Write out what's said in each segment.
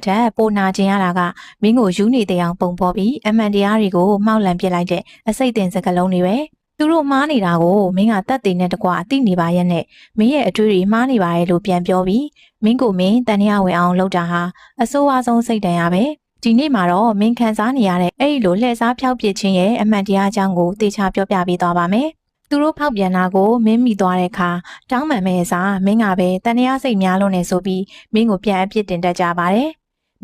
ထက်ပိုနာကျင်ရတာကမင်းကိုယူနေတဲ့အောင်ပုံဖော်ပြီးအမှန်တရားတွေကိုမှောက်လန့်ပစ်လိုက်တဲ့အစိတ်တင်စကားလုံးတွေပဲသူတို့မှားနေတာကိုမင်းကတတ်သိနဲ့တကွာအသိနေပါရဲ့နဲ့မင်းရဲ့အတွေ့အမှားနေပါတယ်လို့ပြန်ပြောပြီးမင်းကိုမင်းတန်ရဝင်အောင်လုပ်တာဟာအဆိုးဝါးဆုံးစိတ်တန်ရပဲဒီနေ့မှာတော့မင်းခံစားနေရတဲ့အဲ့ဒီလိုလှည့်စားဖျောက်ပစ်ခြင်းရဲ့အမှန်တရားအကြောင်းကိုသေချာပြောပြပေးသွားပါမယ်သူတို့ဖောက်ပြန်တာကိုမင်းမိသွားတဲ့အခါတောင်းပန်မဲ့အစားမင်းကပဲတန်ရစိတ်များလို့နေဆိုပြီးမင်းကိုပြန်အပြစ်တင်တတ်ကြပါတယ်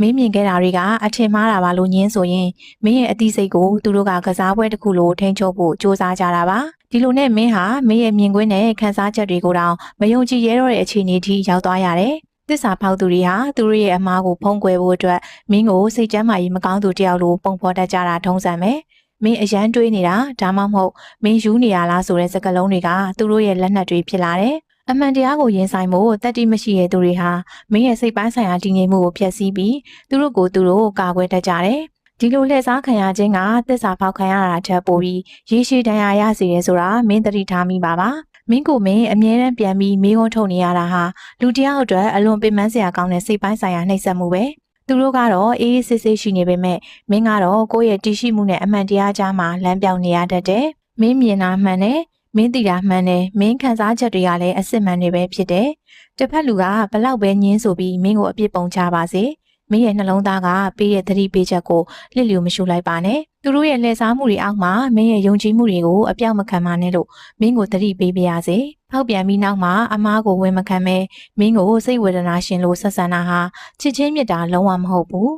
မင်းမြင်ခဲ့တာတွေကအထင်မှားတာပါလို့ညင်းဆိုရင်မင်းရဲ့အသိစိတ်ကိုသူတို့ကကစားပွဲတစ်ခုလိုထိန်းချုပ်ဖို့စူးစမ်းကြတာပါဒီလိုနဲ့မင်းဟာမင်းရဲ့မြင်ကွင်းနဲ့ခံစားချက်တွေကိုတောင်မယုံကြည်ရဲတော့တဲ့အခြေအနေထိရောက်သွားရတယ်သစ္စာဖောက်သူတွေဟာသူတို့ရဲ့အမားကိုဖုံးကွယ်ဖို့အတွက်မင်းကိုစိတ်ကျမ်းမာရေးမကောင်းသူတယောက်လိုပုံဖော်တတ်ကြတာထုံးစံပဲမင်းအရန်တွေးနေတာဒါမှမဟုတ်မင်းယူနေရလားဆိုတဲ့စကားလုံးတွေကသူတို့ရဲ့လက်နက်တွေဖြစ်လာတယ်အမှန်တရားကိုရင်ဆိုင်ဖို့တတိမရှိတဲ့သူတွေဟာမင်းရဲ့စိတ်ပိုင်းဆိုင်ရာတည်ငြိမ်မှုကိုဖျက်ဆီးပြီးသူတို့ကိုကာကွယ်တတ်ကြတယ်ဒီလိုလှည့်စားခံရခြင်းကသစ္စာဖောက်ခံရတာထက်ပိုပြီးရေရှည်ဒဏ်ရာရစေတယ်ဆိုတာမင်းသတိထားမိပါပါမင်းကိုမင်းအမြဲတမ်းပြန်ပြီးမေးခွန်းထုတ်နေရတာဟာလူတယောက်အတွက်အလွန်ပင်ပန်းစရာကောင်းတဲ့စိတ်ပိုင်းဆိုင်ရာနှိပ်စက်မှုပဲသူတို့ကတော့အေးအေးဆေးဆေးရှိနေပေမဲ့မင်းကတော့ကိုယ့်ရဲ့တည်ရှိမှုနဲ့အမှန်တရားကြားမှာလမ်းပြောင်းနေရတတ်တယ်မင်းမြင်တာမှန်တယ်မင်းသိတာမှန်တယ်မင်းခံစားချက်တွေကလည်းအစစ်မှန်တွေပဲဖြစ်တယ်တစ်ဖက်လူကဘလောက်ပဲညင်းဆိုပြီးမင်းကိုအပြစ်ပုံချပါစေမင်းရဲ့နှလုံးသားကပေးတဲ့သတိပေးချက်ကိုလစ်လျူမရှုလိုက်ပါနဲ့သူတို့ရဲ့လှည့်စားမှုတွေအောက်မှာမင်းရဲ့ယုံကြည်မှုတွေကိုအပြောက်မခံပါနဲ့လို့မင်းကိုသတိပေးပါရစေဖောက်ပြန်ပြီးနောက်မှာအမားကိုဝင်မခံမဲမင်းကိုစိတ်ဝေဒနာရှင်လို့ဆက်ဆံတာဟာချစ်ချင်းမြတ်တာလုံးဝမဟုတ်ဘူး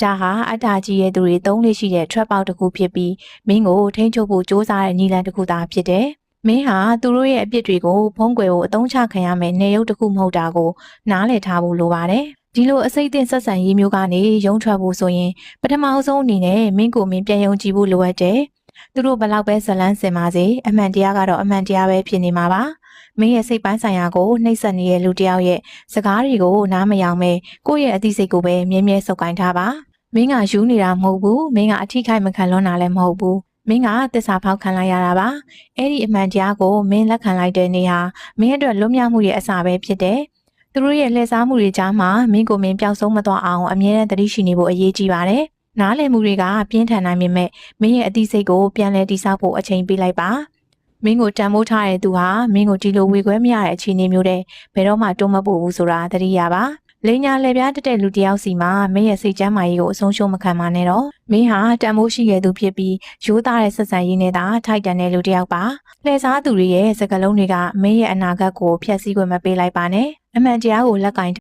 ဒါဟာအတ္တကြီးရဲ့သူတွေသုံးလေးရှိတဲ့ trap ပေါက်တစ်ခုဖြစ်ပြီးမင်းကိုထိန်းချုပ်ဖို့စ조사တဲ့ညီလန်တစ်ခုသာဖြစ်တယ်မင်းဟာသူတို့ရဲ့အပြစ်တွေကိုဖုံးကွယ်ဖို့အသုံးချခံရမယ်နေရုပ်တစ်ခုမဟုတ်တာကိုနားလည်ထားဖို့လိုပါတယ်ဒီလိုအစိတ်အသင့်ဆက်ဆံရေးမျိုးကနေရုံထွက်ဖို့ဆိုရင်ပထမဆုံးအနေနဲ့မင်းကိုမင်းပြန်ယုံကြည်ဖို့လိုအပ်တယ်သူတို့ဘလောက်ပဲဇလန်းစင်ပါစေအမှန်တရားကတော့အမှန်တရားပဲဖြစ်နေမှာပါမင်းရဲ့စိတ်ပိုင်းဆိုင်ရာကိုနှိပ်စက်နေတဲ့လူတယောက်ရဲ့စကားတွေကိုနားမယောင်မဲကိုယ့်ရဲ့အသိစိတ်ကိုပဲမြဲမြဲစုပ်ကိုင်ထားပါမင်းကယူနေတာမဟုတ်ဘူးမင်းကအထိခိုက်မခံလွန်းတာလည်းမဟုတ်ဘူးမင်းကသစ္စာဖောက်ခံလိုက်ရတာပါအဲ့ဒီအမှန်တရားကိုမင်းလက်ခံလိုက်တဲ့နေ့ဟာမင်းအတွက်လွတ်မြောက်မှုရဲ့အစပဲဖြစ်တယ်သူတို့ရဲ့လှည့်စားမှုတွေကြားမှာမင်းကိုမင်းပျောက်ဆုံးမသွားအောင်အမြဲတမ်းသတိရှိနေဖို့အရေးကြီးပါတယ်။နားလည်မှုတွေကပြင်းထန်နိုင်ပေမဲ့မင်းရဲ့အသိစိတ်ကိုပြန်လည်တည်ဆောက်ဖို့အချိန်ပေးလိုက်ပါ။မင်းကိုတန်ဖိုးထားတဲ့သူဟာမင်းကိုဒီလိုဝေခွဲမရတဲ့အခြေအနေမျိုးတဲ့ဘယ်တော့မှတွန်းမပို့ဘူးဆိုတာသတိရပါ။လိန်ညာလှည့်ပြားတက်တဲ့လူတယောက်စီမှာမင်းရဲ့စိတ်ကျမ်းမာရေးကိုအဆုံးရှုံးမခံပါနဲ့တော့။မင်းဟာတန်ဖိုးရှိခဲ့သူဖြစ်ပြီးရိုးသားတဲ့ဆက်ဆံရေးနဲ့သာထိုက်တန်တဲ့လူတယောက်ပါ။လှည့်စားသူတွေရဲ့စကားလုံးတွေကမင်းရဲ့အနာဂတ်ကိုဖျက်ဆီးခွင့်မပေးလိုက်ပါနဲ့။အမှန်တရားကိုလက်ကင်